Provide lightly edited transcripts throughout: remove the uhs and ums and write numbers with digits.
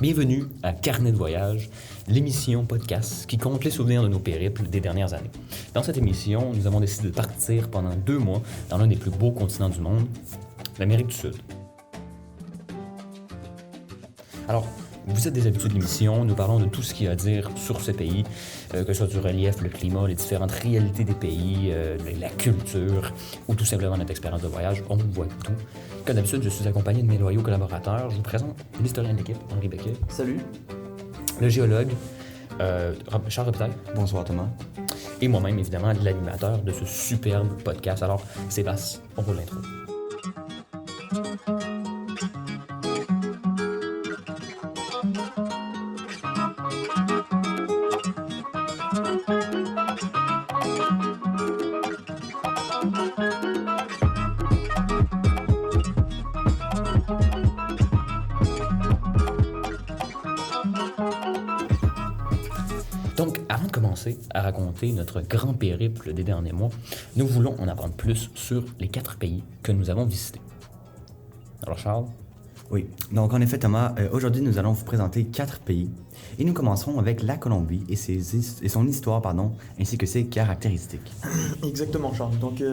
Bienvenue à Carnet de voyage, l'émission podcast qui compte les souvenirs de nos périples des dernières années. Dans cette émission, nous avons décidé de partir pendant 2 mois dans l'un des plus beaux continents du monde, l'Amérique du Sud. Alors, vous êtes des habitués de l'émission, nous parlons de tout ce qu'il y a à dire sur ce pays, que ce soit du relief, le climat, les différentes réalités des pays, la culture, ou tout simplement notre expérience de voyage. On voit tout. Comme d'habitude, je suis accompagné de mes loyaux collaborateurs. Je vous présente l'historien de l'équipe, Henri Becquet. Salut. Le géologue, Charles Robitaille. Bonsoir Thomas. Et moi-même, évidemment, l'animateur de ce superbe podcast. Alors, Sébastien, on roule l'intro. Donc, avant de commencer à raconter notre grand périple des derniers mois, nous voulons en apprendre plus sur les 4 pays que nous avons visités. Alors, Charles? Oui, donc en effet Thomas, aujourd'hui nous allons vous présenter 4 pays et nous commencerons avec la Colombie et son histoire, ainsi que ses caractéristiques. Exactement Charles, donc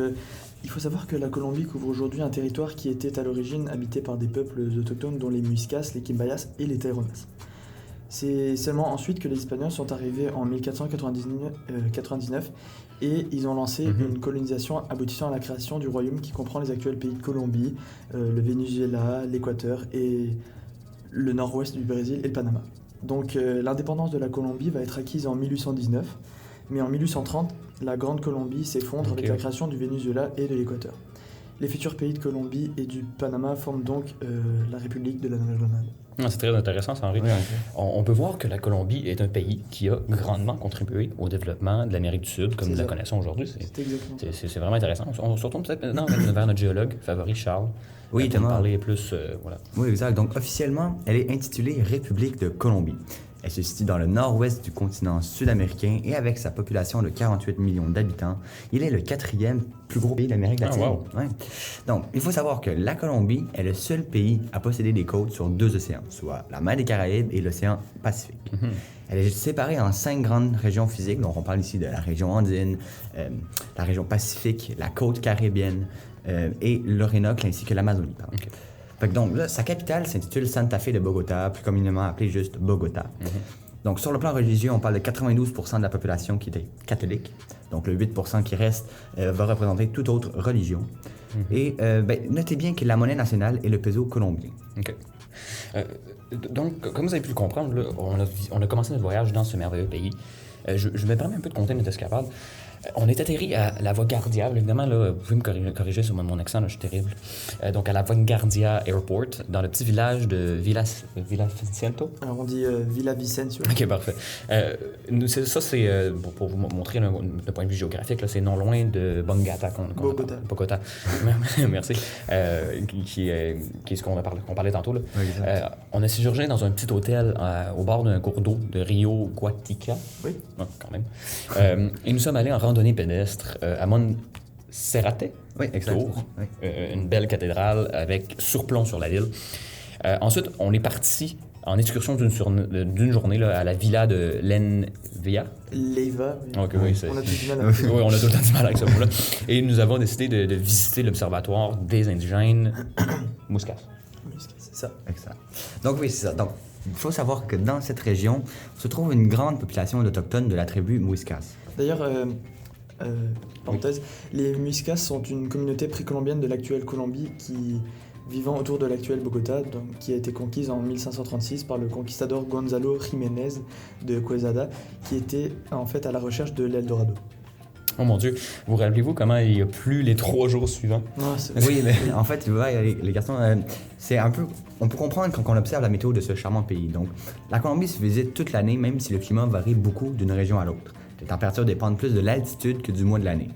il faut savoir que la Colombie couvre aujourd'hui un territoire qui était à l'origine habité par des peuples autochtones dont les Muiscas, les Quimbayas et les Taironas. C'est seulement ensuite que les Espagnols sont arrivés en 1499 et ils ont lancé une colonisation aboutissant à la création du royaume qui comprend les actuels pays de Colombie, le Venezuela, l'Équateur et le nord-ouest du Brésil et le Panama. Donc l'indépendance de la Colombie va être acquise en 1819, mais en 1830, la Grande Colombie s'effondre avec la création du Venezuela et de l'Équateur. Les futurs pays de Colombie et du Panama forment donc la République de la Nouvelle-Grenade. C'est très intéressant, ça, Henri. Oui, on peut voir que la Colombie est un pays qui a grandement contribué au développement de l'Amérique du Sud, comme nous la connaissons aujourd'hui. C'est vraiment intéressant. On se retourne peut-être maintenant vers notre géologue favori, Charles. Oui, Thomas. Pour parler plus, voilà. Oui, exact. Donc, officiellement, elle est intitulée République de Colombie. Elle se situe dans le nord-ouest du continent sud-américain et avec sa population de 48 millions d'habitants, il est le 4e plus gros pays d'Amérique latine. Oh, wow. Ouais. Donc, il faut savoir que la Colombie est le seul pays à posséder des côtes sur 2 océans, soit la mer des Caraïbes et l'océan Pacifique. Elle est séparée en 5 grandes régions physiques, donc on parle ici de la région andine, la région Pacifique, la côte caribéenne et l'Orénoque ainsi que l'Amazonie. Donc là, sa capitale s'intitule Santa Fe de Bogota, plus communément appelée juste Bogota. Donc sur le plan religieux, on parle de 92% de la population qui est catholique. Donc le 8% qui reste va représenter toute autre religion. Et notez bien que la monnaie nationale est le peso colombien. OK. Donc, comme vous avez pu le comprendre, là, on a commencé notre voyage dans ce merveilleux pays. Je me permets un peu de compter notre escapade. On est atterri à la Vanguardia, évidemment, là, vous pouvez me corriger sur mon accent, là, je suis terrible. Donc à la Vanguardia Airport, dans le petit village de Villavicencio. Alors on dit Villavicencio. Ok, parfait. Ça, c'est, pour vous montrer le point de vue géographique, là, c'est non loin de Bogota. Bogota. Merci. Qui est ce qu'on parlait tantôt. Là. Oui, on a séjourné dans un petit hôtel au bord d'un cours d'eau de Rio Guatica. Oui. Quand même. Et nous sommes allés en randonnée pédestre à Monserrate. Oui, exactement. Oui. Une belle cathédrale avec surplomb sur la ville. Ensuite, on est parti en excursion d'une journée là, à la villa de Leyva. Leyva. Okay, oui, on a tout du mal avec ça. Oui, on a tout le temps du mal avec ce mot-là. Et nous avons décidé de visiter l'observatoire des indigènes Muiscas. C'est ça. Exact. Donc oui, c'est ça. Donc, il faut savoir que dans cette région se trouve une grande population d'autochtones de la tribu Muiscas. D'ailleurs, parenthèse, les Muiscas sont une communauté précolombienne de l'actuelle Colombie vivant autour de l'actuelle Bogota, qui a été conquise en 1536 par le conquistador Gonzalo Jiménez de Quesada, qui était en fait à la recherche de l'Eldorado. Oh mon Dieu, vous rappelez-vous comment il a plu les 3 jours suivants? Oui, mais en fait, les garçons, c'est un peu... On peut comprendre quand on observe la météo de ce charmant pays. Donc, la Colombie se visite toute l'année, même si le climat varie beaucoup d'une région à l'autre. Les températures dépendent plus de l'altitude que du mois de l'année.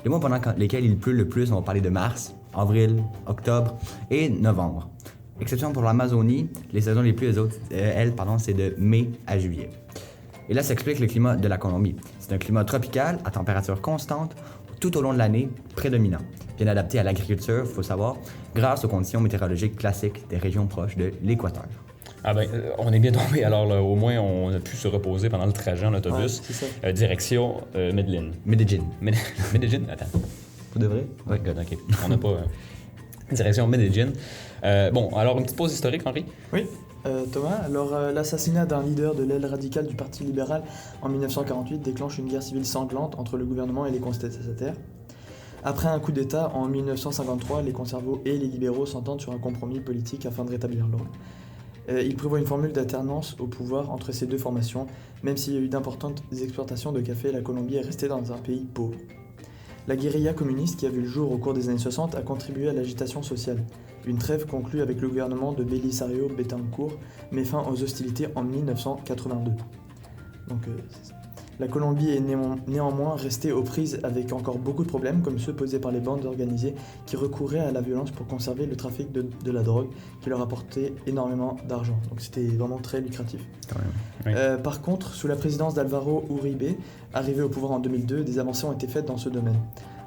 Les mois pendant lesquels il pleut le plus, on va parler de mars, avril, octobre et novembre. Exception pour l'Amazonie, les saisons les plus hautes, c'est de mai à juillet. Et là, ça explique le climat de la Colombie. C'est un climat tropical, à température constante, tout au long de l'année, prédominant. Bien adapté à l'agriculture, il faut savoir, grâce aux conditions météorologiques classiques des régions proches de l'équateur. Ah ben, on est bien tombé. Alors, là, au moins, on a pu se reposer pendant le trajet en autobus. Ouais, c'est ça. Direction Medellin. Medellin. Medellin? Attends. Pour de vrai? Oui, OK. On n'a pas... direction Medellin. Bon, alors, une petite pause historique, Henri? Oui, Thomas, alors l'assassinat d'un leader de l'aile radicale du Parti libéral en 1948 déclenche une guerre civile sanglante entre le gouvernement et les contestataires. Après un coup d'État en 1953, les conservos et les libéraux s'entendent sur un compromis politique afin de rétablir l'ordre. Il prévoit une formule d'alternance au pouvoir entre ces deux formations. Même s'il y a eu d'importantes exportations de café, la Colombie est restée dans un pays pauvre. La guérilla communiste qui a vu le jour au cours des années 60 a contribué à l'agitation sociale. Une trêve conclue avec le gouvernement de Belisario Betancourt met fin aux hostilités en 1982. Donc, c'est ça. La Colombie est néanmoins restée aux prises avec encore beaucoup de problèmes, comme ceux posés par les bandes organisées qui recouraient à la violence pour conserver le trafic de la drogue, qui leur apportait énormément d'argent. Donc c'était vraiment très lucratif. Oui. Par contre, sous la présidence d'Alvaro Uribe, arrivé au pouvoir en 2002, des avancées ont été faites dans ce domaine.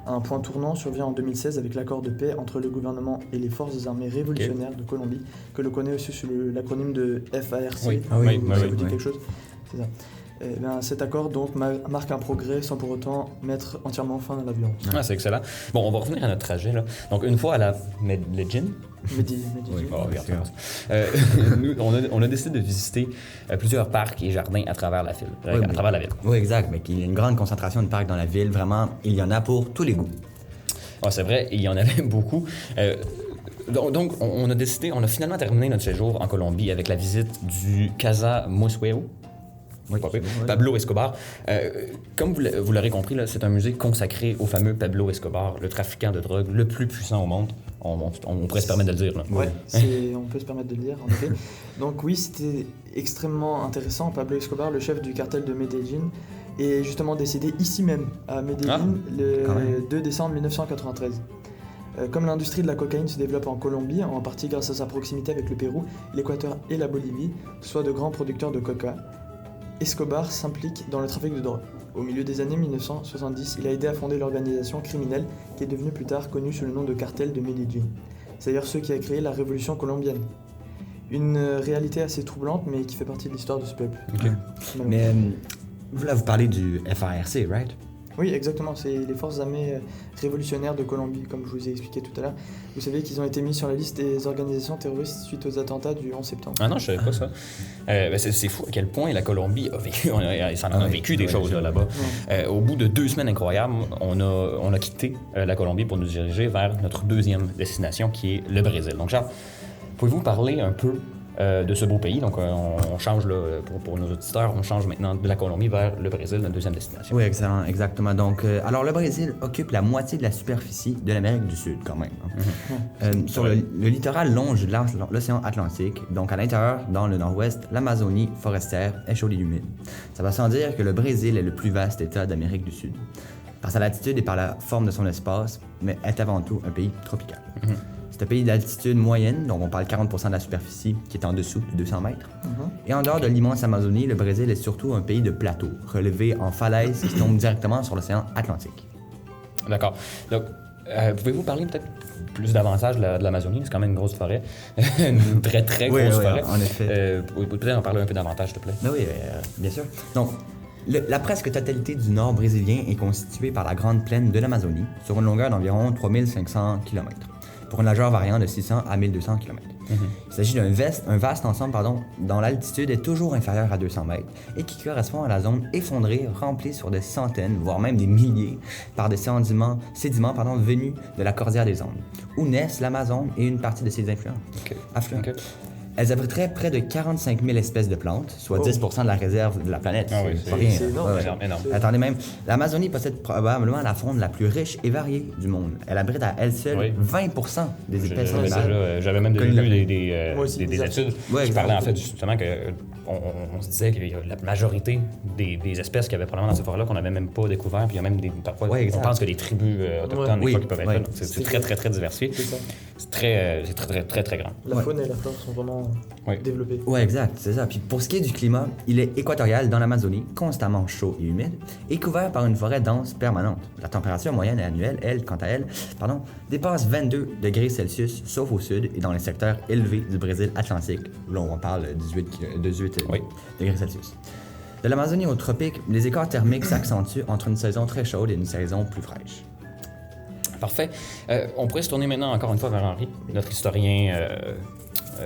Un point tournant survient en 2016 avec l'accord de paix entre le gouvernement et les forces armées révolutionnaires de Colombie, que l'on connaît aussi sous l'acronyme de FARC. Oui. Ah oui, Ça oui, vous dit oui. quelque chose? C'est ça. Eh bien, cet accord donc marque un progrès sans pour autant mettre entièrement fin à la violence. Ah, c'est excellent. Bon, on va revenir à notre trajet, là. Donc, une fois à la Medellin... Medellin. Oui. Oh, regarde, sûr. nous, on a décidé de visiter plusieurs parcs et jardins à travers la ville. Oui, à travers la ville. Oui, exact. Mais il y a une grande concentration de parcs dans la ville. Vraiment, il y en a pour tous les goûts. Ah, c'est vrai, il y en avait beaucoup. Donc, on a finalement terminé notre séjour en Colombie avec la visite du Casa Museo. Oui, Pas pire. oui. Pablo Escobar. Comme vous l'aurez compris, là, c'est un musée consacré au fameux Pablo Escobar, le trafiquant de drogue le plus puissant au monde. On pourrait se permettre de le dire. Là. Ouais, on peut se permettre de le dire, en effet. Donc oui, c'était extrêmement intéressant. Pablo Escobar, le chef du cartel de Medellin, est justement décédé ici même, à Medellin, quand même. le 2 décembre 1993. Comme l'industrie de la cocaïne se développe en Colombie, en partie grâce à sa proximité avec le Pérou, l'Équateur et la Bolivie, soit de grands producteurs de coca, Escobar s'implique dans le trafic de drogue. Au milieu des années 1970, il a aidé à fonder l'organisation criminelle qui est devenue plus tard connue sous le nom de cartel de Medellin. C'est d'ailleurs ce qui a créé la révolution colombienne. Une réalité assez troublante, mais qui fait partie de l'histoire de ce peuple. OK. Mais là, vous parlez du FARC, right? Oui, exactement, c'est les forces armées révolutionnaires de Colombie, comme je vous ai expliqué tout à l'heure. Vous savez qu'ils ont été mis sur la liste des organisations terroristes suite aux attentats du 11 septembre. Ah non, je savais pas ça. C'est fou à quel point la Colombie a vécu, ça en a vécu des choses là-bas. Au bout de 2 semaines incroyables, on a quitté la Colombie pour nous diriger vers notre deuxième destination qui est le Brésil. Donc Charles, pouvez-vous parler un peu de ce beau pays? Donc on change, là, pour nos auditeurs, on change maintenant de la Colombie vers le Brésil, notre deuxième destination. Oui, excellent, exactement. Donc, alors le Brésil occupe la moitié de la superficie de l'Amérique du Sud, quand même. Sur le littoral longe l'océan Atlantique, donc à l'intérieur, dans le nord-ouest, l'Amazonie forestière est chaude et humide. Ça va sans dire que le Brésil est le plus vaste État d'Amérique du Sud. Par sa latitude et par la forme de son espace, mais est avant tout un pays tropical. C'est un pays d'altitude moyenne, donc on parle 40% de la superficie qui est en dessous de 200 mètres. Et en dehors de l'immense Amazonie, le Brésil est surtout un pays de plateaux, relevé en falaises qui tombent directement sur l'océan Atlantique. D'accord. Donc, pouvez-vous parler peut-être plus davantage de l'Amazonie? C'est quand même une grosse forêt. Une très, très grosse forêt. En effet. Peut-être en parler un peu davantage, s'il te plaît. Ben oui, bien sûr. Donc, la presque totalité du nord brésilien est constituée par la grande plaine de l'Amazonie, sur une longueur d'environ 3500 km, pour une largeur variant de 600 à 1200 km. Il s'agit d'un vaste ensemble dont l'altitude est toujours inférieure à 200 mètres et qui correspond à la zone effondrée remplie sur des centaines, voire même des milliers, par des sédiments venus de la cordillère des Andes, où naissent l'Amazone et une partie de ses affluents. OK. Elles abriteraient près de 45 000 espèces de plantes, soit 10% de la réserve de la planète. Ah oui, c'est pas rien. c'est énorme. Énorme. Attendez même, l'Amazonie possède probablement la faune la plus riche et variée du monde. Elle abrite à elle seule Oui. 20% des espèces animales. J'avais même déjà Connu lu Moi aussi, des des études Ouais, qui exact. parlaient en fait justement que on se disait que la majorité des espèces qu'il y avait probablement dans ces forêts-là qu'on n'avait même pas découvert, puis il y a même parfois, Ouais, on exact. pense que des tribus autochtones, des Oui, fois, qui peuvent être ouais. là. Donc, c'est très, très, très diversifié. C'est ça. C'est très, très, très, très grand. La faune et la flore sont vraiment Oui. développé. Ouais, exact, c'est ça. Puis pour ce qui est du climat, il est équatorial dans l'Amazonie, constamment chaud et humide, et couvert par une forêt dense permanente. La température moyenne annuelle, quant à elle, dépasse 22 degrés Celsius, sauf au sud et dans les secteurs élevés du Brésil atlantique, où l'on parle 18 Oui. degrés Celsius. De l'Amazonie aux tropiques, les écarts thermiques s'accentuent entre une saison très chaude et une saison plus fraîche. Parfait. On pourrait se tourner maintenant encore une fois vers Henri, notre historien,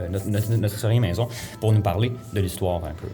notre historien maison, pour nous parler de l'histoire un peu.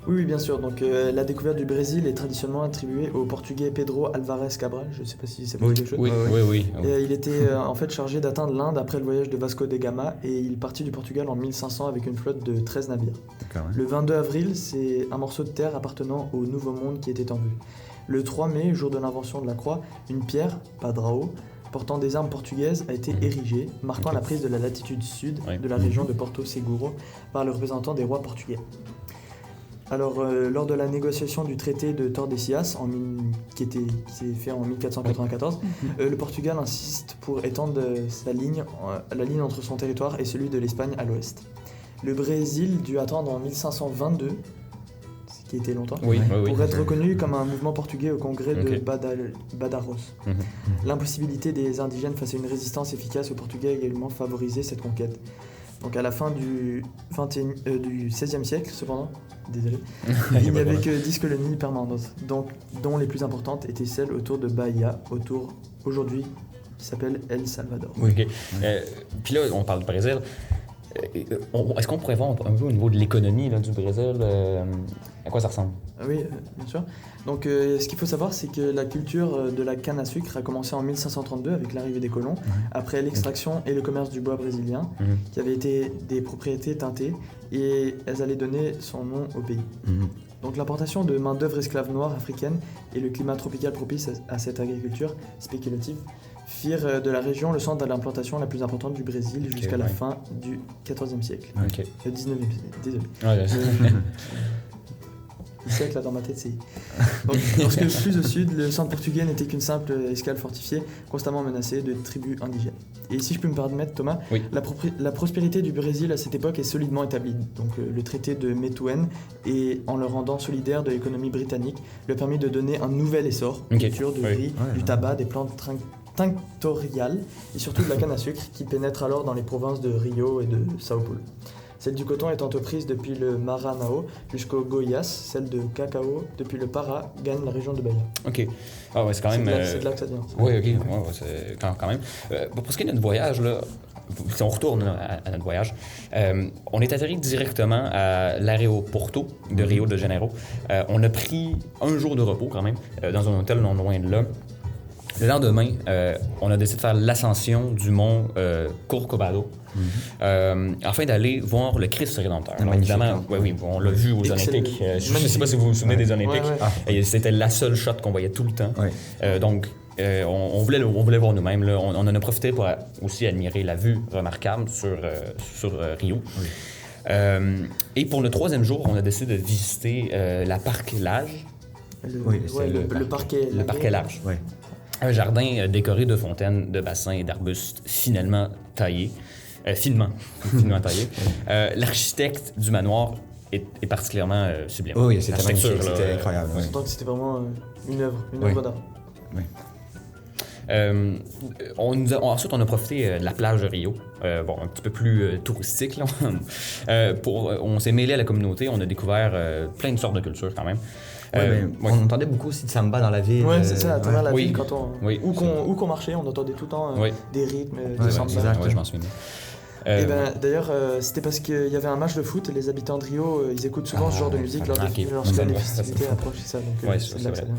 Oui, bien sûr. Donc, la découverte du Brésil est traditionnellement attribuée au Portugais Pedro Alvarez Cabral. Je ne sais pas si ça vous dit quelque chose. Oui. Il était en fait chargé d'atteindre l'Inde après le voyage de Vasco da Gama et il partit du Portugal en 1500 avec une flotte de 13 navires. D'accord, hein? Le 22 avril, c'est un morceau de terre appartenant au Nouveau Monde qui était en vue. Le 3 mai, jour de l'invention de la croix, une pierre, padrao, portant des armes portugaises a été érigée, marquant la prise de la latitude sud de la région de Porto Seguro par le représentant des rois portugais. Alors, lors de la négociation du traité de Tordesillas, qui s'est fait en 1494, le Portugal insiste pour étendre la ligne entre son territoire et celui de l'Espagne à l'ouest. Le Brésil dut attendre en 1522, ce qui était longtemps, pour être reconnu comme un mouvement portugais au congrès de Badajoz. L'impossibilité des indigènes face à une résistance efficace aux Portugais a également favorisé cette conquête. Donc à la fin du XVIe siècle, cependant, il n'y avait que 10 colonies permanentes, dont les plus importantes étaient celles autour de Bahia, aujourd'hui qui s'appelle El Salvador. Oui, ok. Puis là, on parle du Brésil. Est-ce qu'on pourrait voir un peu au niveau de l'économie là, du Brésil, à quoi ça ressemble? Oui, bien sûr. Donc, ce qu'il faut savoir, c'est que la culture de la canne à sucre a commencé en 1532 avec l'arrivée des colons, après l'extraction et le commerce du bois brésilien, qui avaient été des propriétés teintées, et elles allaient donner son nom au pays. Donc, l'importation de main-d'œuvre esclave noire africaine et le climat tropical propice à cette agriculture spéculative firent de la région le centre de l'implantation la plus importante du Brésil jusqu'à la fin du XIVe siècle. Le 19e siècle, désolé. Le siècle là dans ma tête, c'est... Donc, lorsque plus au sud, le centre portugais n'était qu'une simple escale fortifiée, constamment menacée de tribus indigènes. Et si je peux me permettre, Thomas, la prospérité du Brésil à cette époque est solidement établie. Donc le traité de Methuen, et en le rendant solidaire de l'économie britannique, lui a permis de donner un nouvel essor, culture, de riz, du tabac, des plantes tinctoriales, et surtout de la canne à sucre, qui pénètre alors dans les provinces de Rio et de Sao Paulo. Celle du coton étant prise depuis le Maranhão jusqu'au Goiás, celle de cacao depuis le Pará gagne la région de Bahia. Ok. Ah ouais, c'est quand même... C'est de là que ça vient. Oui, ok. C'est quand même. Pour ce qui est de notre voyage, là, si on retourne là, à notre voyage, on est atterri directement à l'aéroporto de Rio de Janeiro. On a pris un jour de repos quand même, dans un hôtel non loin de là. Le lendemain, on a décidé de faire l'ascension du mont Corcovado afin d'aller voir le Christ rédempteur. Alors, évidemment, on l'a vu aux Olympiques. Je ne sais pas si vous vous souvenez des Olympiques. Et c'était la seule shot qu'on voyait tout le temps. Donc, on voulait voir nous-mêmes. Là. On en a profité pour aussi admirer la vue remarquable sur Rio. Et pour le troisième jour, on a décidé de visiter la Parc Lage. Le parquet large. Un jardin décoré de fontaines, de bassins et d'arbustes finement taillés. L'architecte du manoir est particulièrement sublime. Oui, c'était incroyable. On s'entend que c'était vraiment une œuvre d'art. Oui. Ensuite, on a profité de la plage de Rio, un petit peu plus touristique. Là. On s'est mêlé à la communauté, on a découvert plein de sortes de cultures quand même. On entendait beaucoup aussi de samba dans la ville. Oui, c'est ça, à travers la ville, quand où qu'on marchait, on entendait tout le temps des rythmes, des samba. Je m'en souviens. D'ailleurs, c'était parce qu'il y avait un match de foot et les habitants de Rio, ils écoutent souvent ce genre de musique lorsque les festivités approchent. C'est ça, donc c'est là que ça vient.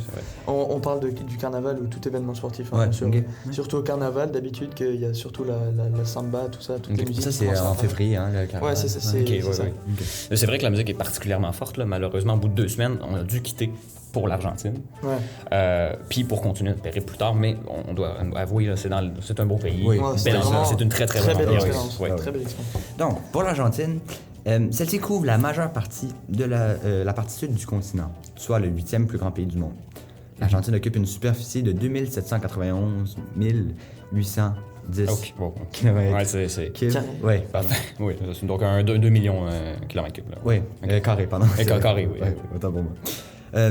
On parle du carnaval ou tout événement sportif, bien sûr. Surtout au carnaval, d'habitude, qu'il y a surtout la samba, tout ça, toutes les musiques. Ça, c'est en février, le carnaval. Ouais, c'est ça. C'est vrai que la musique est particulièrement forte. Là. Malheureusement, au bout de 2 semaines, on a dû quitter pour l'Argentine. Puis pour continuer notre périple plus tard, mais on doit avouer, là, c'est un beau pays. C'est une très belle expérience. Très belle expérience. Donc, pour l'Argentine, celle-ci couvre la majeure partie de la partie sud du continent, soit le 8e plus grand pays du monde. L'Argentine occupe une superficie de 2791 800 10 Ok, bon. kilomètres. Ouais, c'est. Carré. Ouais, Parfait. Oui, c'est donc 2 millions de kilomètres cubes. Là. oui, carré, pardon. Carré, oui. Ouais, autant pour moi.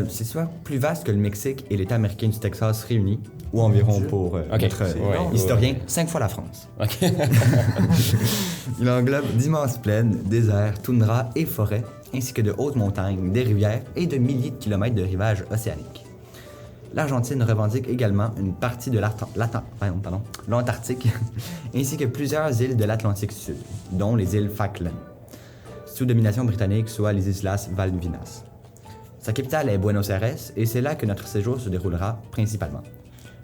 C'est soit plus vaste que le Mexique et l'État américain du Texas réunis, ou environ Dieu. pour Ok, notre c'est énorme. historien, 5 fois la France. Ok. Il englobe d'immenses plaines, déserts, toundras et forêts, ainsi que de hautes montagnes, des rivières et de milliers de kilomètres de rivages océaniques. L'Argentine revendique également une partie de l'Antarctique, ainsi que plusieurs îles de l'Atlantique Sud, dont les îles Falkland, sous domination britannique, soit les Islas Malvinas. Sa capitale est Buenos Aires, et c'est là que notre séjour se déroulera principalement.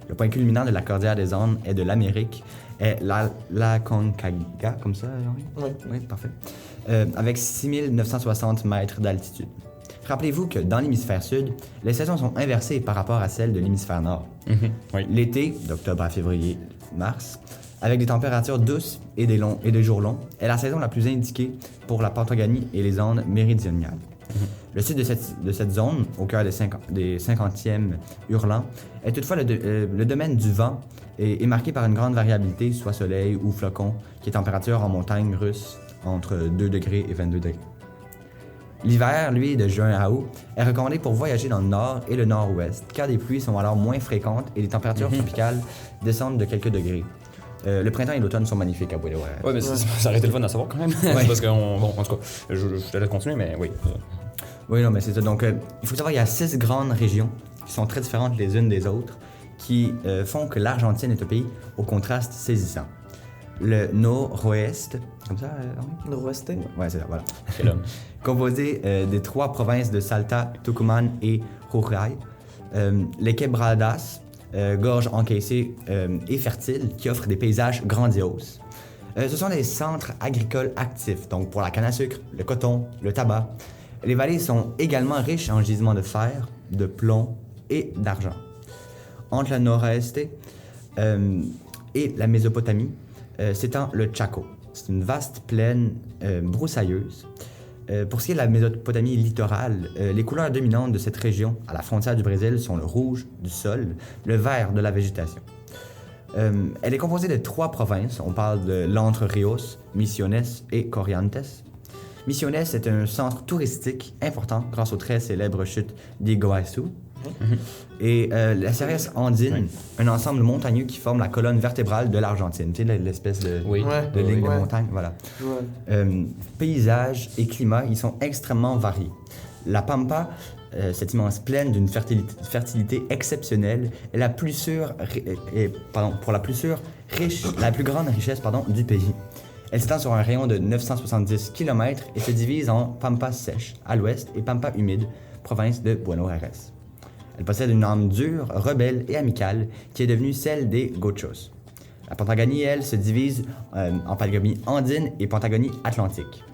Le point culminant de la cordillère des Andes et de l'Amérique est la Concagua, comme ça, Henri? Oui. Oui, parfait. Avec 6960 mètres d'altitude. Rappelez-vous que dans l'hémisphère sud, les saisons sont inversées par rapport à celles de l'hémisphère nord. Oui. L'été, d'octobre à février-mars, avec des températures douces et des jours longs, est la saison la plus indiquée pour la Patagonie et les Andes méridionales. Le sud de cette zone, au cœur des 50e hurlants, est toutefois le domaine du vent et est marqué par une grande variabilité, soit soleil ou flocons, qui est température en montagne russe entre 2 degrés et 22 degrés. L'hiver, lui, de juin à août, est recommandé pour voyager dans le nord et le nord-ouest, car les pluies sont alors moins fréquentes et les températures tropicales descendent de quelques degrés. Le printemps et l'automne sont magnifiques à Buenos Aires. Ouais, mais ça aurait été le fun à savoir quand même. Ouais. Parce que, bon, en tout cas, je te laisse continuer, mais oui. Oui, non, mais c'est ça. Donc, il faut savoir qu'il y a 6 grandes régions qui sont très différentes les unes des autres, qui font que l'Argentine est un pays au contraste saisissant. Le nord-ouest, comme ça, Henri? Nord-ouest. Ouais, c'est ça, voilà. Quel homme. Composé des 3 provinces de Salta, Tucumán et Jujuy, les quebradas, gorges encaissées et fertiles, qui offrent des paysages grandioses. Ce sont des centres agricoles actifs, donc pour la canne à sucre, le coton, le tabac. Les vallées sont également riches en gisements de fer, de plomb et d'argent. Entre le nord-est et la Mésopotamie s'étend le Chaco. C'est une vaste plaine broussailleuse. Pour ce qui est de la Mésopotamie littorale, les couleurs dominantes de cette région, à la frontière du Brésil, sont le rouge du sol, le vert de la végétation. Elle est composée de 3 provinces. On parle de l'Entre Ríos, Misiones et Corrientes. Misiones est un centre touristique important grâce aux très célèbres chutes d'Iguaçu. Et la Sierras andine, un ensemble montagneux qui forme la colonne vertébrale de l'Argentine. Tu sais, l'espèce de, Oui. Ouais. de ligne de Ouais. montagne, voilà. Ouais. Paysages et climats, ils sont extrêmement variés. La Pampa, cette immense plaine d'une fertilité exceptionnelle, est la plus sûre, pour la plus sûre, la plus grande richesse du pays. Elle s'étend sur un rayon de 970 km et se divise en Pampa sèche à l'ouest et Pampa humide, province de Buenos Aires. Elle possède une âme dure, rebelle et amicale qui est devenue celle des Gauchos. La Patagonie, elle, se divise en Patagonie andine et Patagonie atlantique.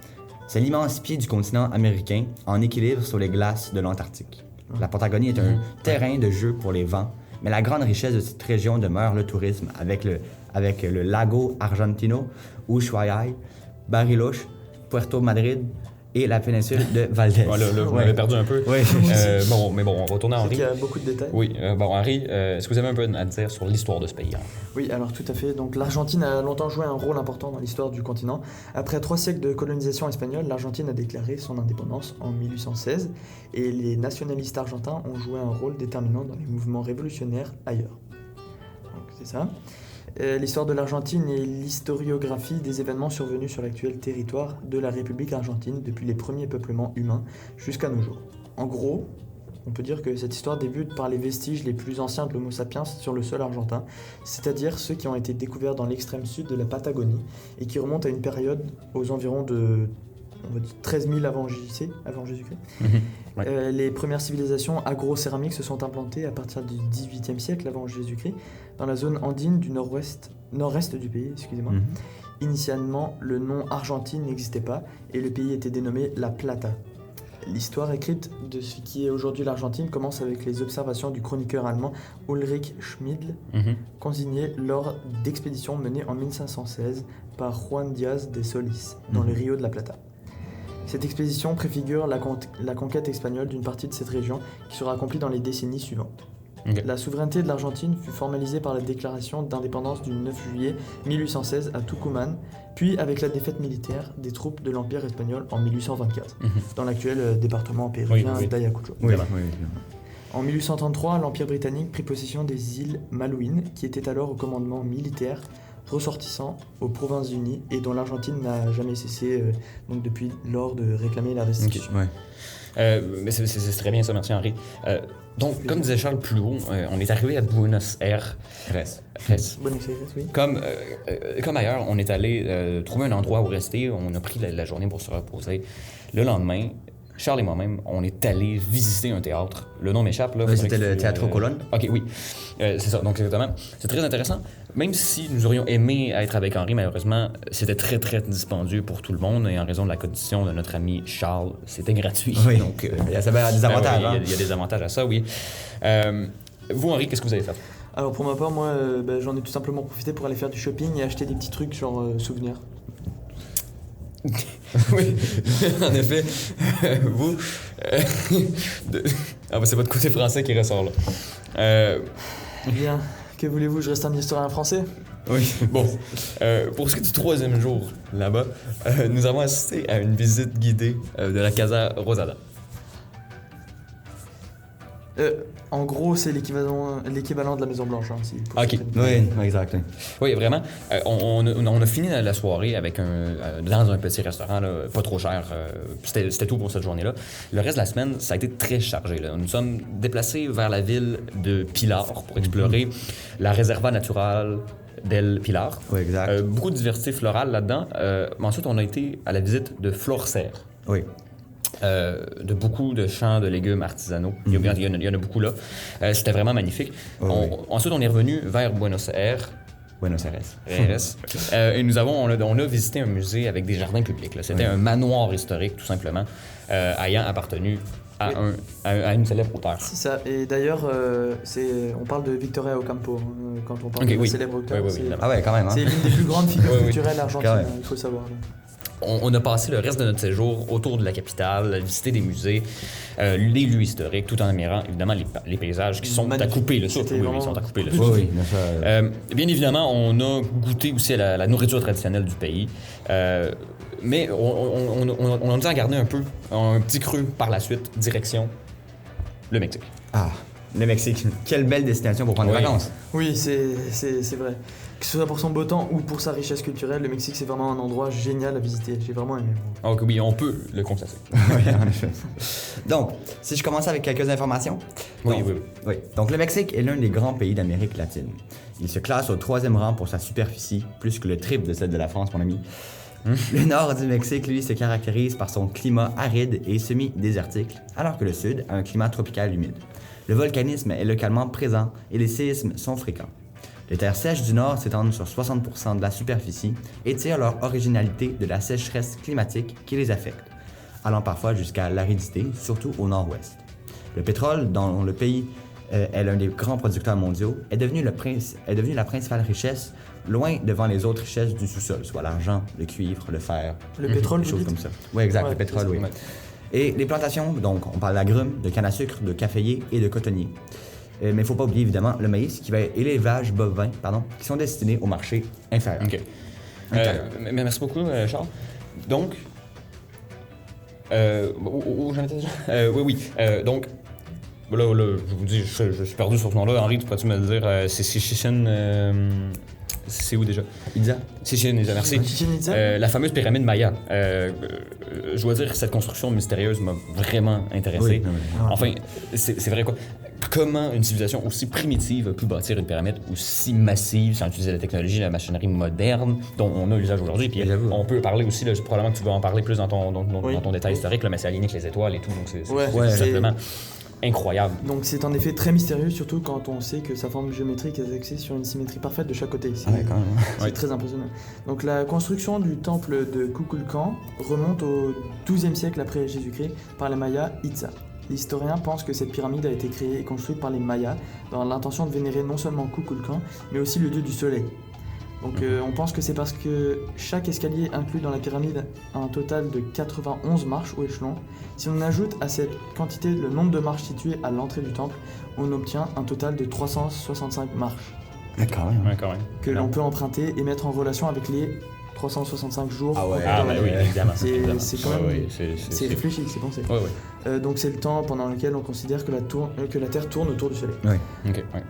C'est l'immense pied du continent américain en équilibre sur les glaces de l'Antarctique. La Patagonie est un terrain de jeu pour les vents, mais la grande richesse de cette région demeure le tourisme avec le Lago Argentino, Ushuaia, Bariloche, Puerto Madryn et la péninsule de Valdez. Ouais, là, vous m'avez perdu un peu. Ouais. Bon, mais bon, on va retourner à C'est Henri. qu'il y a beaucoup de détails. Oui, bon, Henri, est-ce que vous avez un peu à dire sur l'histoire de ce pays? Hein? Oui, alors tout à fait. Donc l'Argentine a longtemps joué un rôle important dans l'histoire du continent. Après 3 siècles de colonisation espagnole, l'Argentine a déclaré son indépendance en 1816 et les nationalistes argentins ont joué un rôle déterminant dans les mouvements révolutionnaires ailleurs. Donc c'est ça. L'histoire de l'Argentine et l'historiographie des événements survenus sur l'actuel territoire de la République argentine depuis les premiers peuplements humains jusqu'à nos jours. En gros, on peut dire que cette histoire débute par les vestiges les plus anciens de l'Homo sapiens sur le sol argentin, c'est-à-dire ceux qui ont été découverts dans l'extrême sud de la Patagonie et qui remontent à une période aux environs de 13 000 avant Jésus-Christ. Ouais. Les premières civilisations agro-céramiques se sont implantées à partir du XVIIIe siècle avant Jésus-Christ dans la zone andine du nord-est du pays. Excusez-moi. Initialement, le nom Argentine n'existait pas et le pays était dénommé La Plata. L'histoire écrite de ce qui est aujourd'hui l'Argentine commence avec les observations du chroniqueur allemand Ulrich Schmidl, consignées lors d'expéditions menées en 1516 par Juan Díaz de Solís dans le Rio de la Plata. Cette expédition préfigure la conquête espagnole d'une partie de cette région qui sera accomplie dans les décennies suivantes. Ok. La souveraineté de l'Argentine fut formalisée par la déclaration d'indépendance du 9 juillet 1816 à Tucumán, puis avec la défaite militaire des troupes de l'Empire espagnol en 1824, dans l'actuel département péruvien Oui. d'Ayacucho. Oui, Évidemment. oui. En 1833, l'Empire britannique prit possession des îles Malouines, qui étaient alors au commandement militaire, ressortissant aux Provinces-Unies et dont l'Argentine n'a jamais cessé donc depuis lors de réclamer la restitution. Ouais. Mais c'est très bien ça, merci Henri. Donc, comme disait Charles plus haut, on est arrivé à Buenos Aires. Reste. Buenos Aires, oui. Comme ailleurs, on est allé trouver un endroit où rester. On a pris la journée pour se reposer. Le lendemain, Charles et moi-même, on est allé visiter un théâtre. Le nom m'échappe. Là. Oui, Faudrait c'était que le tu, Théâtre Colonne. OK, oui. C'est ça, donc exactement. C'est très intéressant. Même si nous aurions aimé être avec Henri, malheureusement, c'était très, très dispendieux pour tout le monde. Et en raison de la condition de notre ami Charles, c'était gratuit. Oui, Donc, ça a des avantages. ben oui, il y a des avantages à ça, oui. Vous, Henri, qu'est-ce que vous avez fait? Alors pour ma part, moi, j'en ai tout simplement profité pour aller faire du shopping et acheter des petits trucs genre souvenirs. Oui, en effet, vous... Ah bah c'est votre côté français qui ressort là. Bien, que voulez-vous, je reste un historien français? Oui, bon. Pour ce qui est du 3e jour là-bas, nous avons assisté à une visite guidée de la Casa Rosada. En gros, c'est l'équivalent de la Maison Blanche. Hein, Ok. Oui, exact. Oui, vraiment. On a fini la soirée avec dans un petit restaurant, là, pas trop cher. C'était tout pour cette journée-là. Le reste de la semaine, ça a été très chargé. Là. Nous sommes déplacés vers la ville de Pilar pour explorer la réserva naturelle del Pilar. Oui, exact. Beaucoup de diversité florale là-dedans. Mais ensuite, on a été à la visite de Florcer. Oui. De beaucoup de champs de légumes artisanaux. Il y en a beaucoup là. C'était vraiment magnifique. Ensuite, on est revenu vers Buenos Aires. Buenos Aires. Et on a visité un musée avec des jardins publics. Là. C'était un manoir historique, tout simplement, ayant appartenu à une célèbre auteure. C'est ça. Et d'ailleurs, on parle de Victoria Ocampo quand on parle de la célèbre auteure. Oui, c'est évidemment. Ah ouais, quand même. Hein? c'est l'une des plus grandes figures Oui, oui. culturelles argentines, Quand même. il faut savoir. Là. On a passé le reste de notre séjour autour de la capitale, visiter des musées, les lieux historiques, tout en admirant évidemment les paysages qui sont à Magnifique. couper le souffle. C'était Oui, vraiment- ils sont à couper le Oui, souffle. oui. mais ça, Bien évidemment, on a goûté aussi à la nourriture traditionnelle du pays, mais on a dû en garder un petit creux par la suite, direction le Mexique. Ah, le Mexique. Quelle belle destination pour prendre des Oui. vacances. Oui, c'est vrai. Que ce soit pour son beau temps ou pour sa richesse culturelle, le Mexique c'est vraiment un endroit génial à visiter. J'ai vraiment aimé. Donc oui, on peut le constater. Oui, en effet. Donc, si je commence avec quelques informations. Oui, Donc, oui. Oui. Donc, le Mexique est l'un des grands pays d'Amérique latine. Il se classe au 3e rang pour sa superficie, plus que le triple de celle de la France, mon ami. Le nord du Mexique, lui, se caractérise par son climat aride et semi-désertique, alors que le sud a un climat tropical humide. Le volcanisme est localement présent et les séismes sont fréquents. Les terres sèches du nord s'étendent sur 60% de la superficie et tirent leur originalité de la sécheresse climatique qui les affecte, allant parfois jusqu'à l'aridité, surtout au nord-ouest. Le pétrole, dont le pays est l'un des grands producteurs mondiaux, est devenu la principale richesse, loin devant les autres richesses du sous-sol, soit l'argent, le cuivre, le fer, Le pétrole, des vous choses dites? comme ça. Oui, exact, Ouais, le pétrole, c'est oui. ça. Et les plantations, donc on parle d'agrumes, de canne à sucre, de caféiers et de cotonniers. Mais il ne faut pas oublier évidemment le maïs et l'élevage bovin, qui sont destinés au marché inférieur. OK. Merci beaucoup, Charles. Donc, où j'en étais déjà? Oui. Donc, là, je vous dis, je suis perdu sur ce nom-là. Henri, tu pourrais-tu me le dire? C'est Chichen... c'est où déjà? Itza? Chichen Itza, merci. Chichen Itza? La fameuse pyramide Maya. Je dois dire que cette construction mystérieuse m'a vraiment intéressé. Oui, oui. Enfin, c'est vrai quoi. Comment une civilisation aussi primitive a pu bâtir une pyramide aussi massive sans utiliser la technologie, la machinerie moderne dont on a usage aujourd'hui. Puis J'avoue. on peut parler aussi, là, probablement que tu vas en parler plus dans ton Oui. détail historique, là, mais c'est aligné avec les étoiles et tout, donc c'est Ouais, tout c'est- simplement incroyable. Donc c'est en effet très mystérieux, surtout quand on sait que sa forme géométrique est axée sur une symétrie parfaite de chaque côté. C'est Ah ouais, quand même. c'est Ouais. très impressionnant. Donc la construction du temple de Kukulkan remonte au XIIe siècle après Jésus-Christ par les Mayas Itza. Les historiens pensent que cette pyramide a été créée et construite par les Mayas dans l'intention de vénérer non seulement Kukulkan, mais aussi le dieu du soleil. Donc on pense que c'est parce que chaque escalier inclut dans la pyramide un total de 91 marches ou échelons. Si on ajoute à cette quantité le nombre de marches situées à l'entrée du temple, on obtient un total de 365 marches D'accord. Ouais, quand même. que l'on peut emprunter et mettre en relation avec les 365 jours. Ah ouais. Ah, dans ben l'année. oui, évidemment. C'est évidemment. quand même- Ouais, C'est réfléchi, c'est pensé. Ouais, ouais. Donc c'est le temps pendant lequel on considère que la Terre tourne autour du Soleil. Ok, ouais.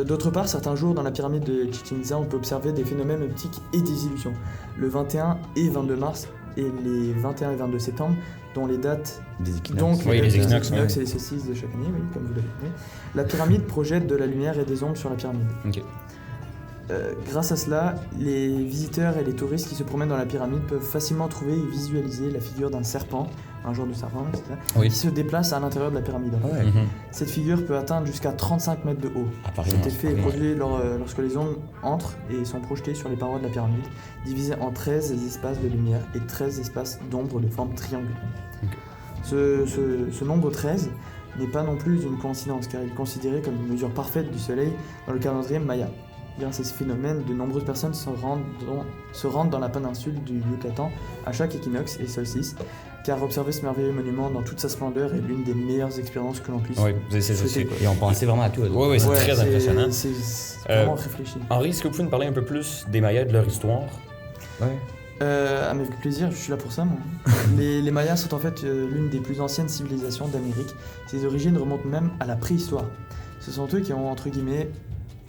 D'autre part, certains jours dans la pyramide de Chichén Itzá, on peut observer des phénomènes optiques et des illusions. Le 21 et 22 mars et les 21 et 22 septembre, dont les dates Des équinoxes. donc Oui, les équinoxes, ouais. et les solstices de chaque année, oui, comme vous l'avez dit. La pyramide projette de la lumière et des ombres sur la pyramide. Ok. Grâce à cela, les visiteurs et les touristes qui se promènent dans la pyramide peuvent facilement trouver et visualiser la figure d'un serpent, un genre de serpent, etc., Oui. qui se déplace à l'intérieur de la pyramide. Ah ouais. Mhm. Cette figure peut atteindre jusqu'à 35 mètres de haut. Apparemment. Cet effet est produit lorsque les ondes entrent et sont projetées sur les parois de la pyramide, divisées en 13 espaces de lumière et 13 espaces d'ombre de forme triangulaire. Ok. Ce nombre 13 n'est pas non plus une coïncidence, car il est considéré comme une mesure parfaite du Soleil dans le calendrier maya. Grâce à ce phénomène, de nombreuses personnes se rendent dans la péninsule du Yucatan à chaque équinoxe et solstice, car observer ce merveilleux monument dans toute sa splendeur est l'une des meilleures expériences que l'on puisse Ouais, c'est- souhaiter, quoi. Et on pensait vraiment à tout. Ouais, ouais, c'est très impressionnant. C'est vraiment réfléchi. Henri, est-ce que vous pouvez nous parler un peu plus des Mayas et de leur histoire? Ouais. Avec plaisir, je suis là pour ça, moi. Les Mayas sont en fait l'une des plus anciennes civilisations d'Amérique. Ses origines remontent même à la préhistoire. Ce sont eux qui ont, entre guillemets,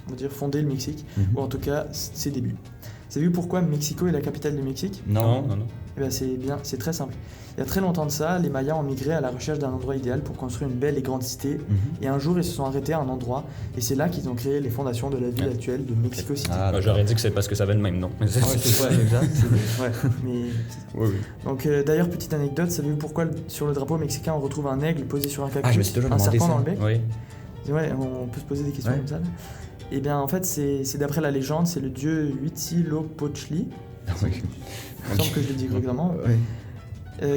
on va dire, fondé le Mexique, ou en tout cas ses débuts. Savez-vous pourquoi Mexico est la capitale du Mexique? Non. non. Eh bien, c'est très simple. Il y a très longtemps de ça, les Mayas ont migré à la recherche d'un endroit idéal pour construire une belle et grande cité. Et un jour, ils se sont arrêtés à un endroit, et c'est là qu'ils ont créé les fondations de la ville actuelle de Mexico City. Ah, Bah, j'aurais dit que c'est parce que ça avait le même nom. Mais c'est- Ouais, c'est quoi, exact. Ouais, mais... Oui, oui. Donc d'ailleurs, petite anecdote, savez-vous pourquoi sur le drapeau mexicain on retrouve un aigle posé sur un cactus, Ah, je me suis toujours un demandé serpent ça. dans le bec? Oui. Ouais, on peut se poser des questions Ouais. comme ça. Et bien en fait, c'est d'après la légende, c'est le dieu Huitzilopochtli, Oui. il me semble que je le dis correctement,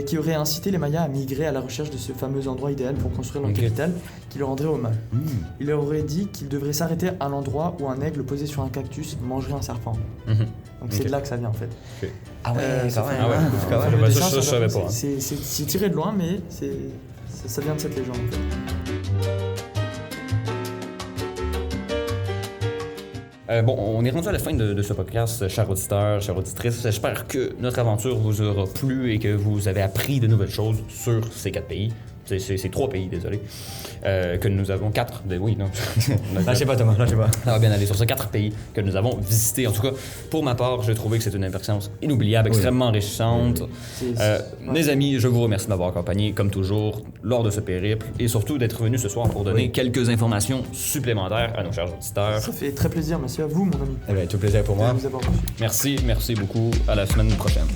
qui aurait incité les Mayas à migrer à la recherche de ce fameux endroit idéal pour construire leur Ok. capitale, qui leur rendrait hommage. Mmh. Il leur aurait dit qu'ils devraient s'arrêter à l'endroit où un aigle posé sur un cactus mangerait un serpent. Mhm. Donc c'est Ok. de là que ça vient en fait. Ah ouais, ça quand fait- même. Ah ouais, hein. quand Enfin, même. le Bah, ça, dessin, je savais pas, hein. C'est tiré de loin, mais ça vient de cette légende en fait. Bon, on est rendu à la fin de ce podcast, chers auditeurs, chères auditrices. J'espère que notre aventure vous aura plu et que vous avez appris de nouvelles choses sur ces 4 pays. C'est 3 pays, désolé. Que nous avons 4. Oui, non. Lâchez pas, Thomas, lâchez pas. Ça va bien aller sur ces 4 pays que nous avons visités. En tout cas, pour ma part, j'ai trouvé que c'est une expérience inoubliable, extrêmement enrichissante. Mes amis, je vous remercie de m'avoir accompagné, comme toujours, lors de ce périple et surtout d'être venu ce soir pour donner quelques informations supplémentaires à nos chers auditeurs. Ça fait très plaisir, merci à vous, mon ami, Eh bien, tout plaisir pour de moi. nous avoir reçus. Merci beaucoup. À la semaine prochaine.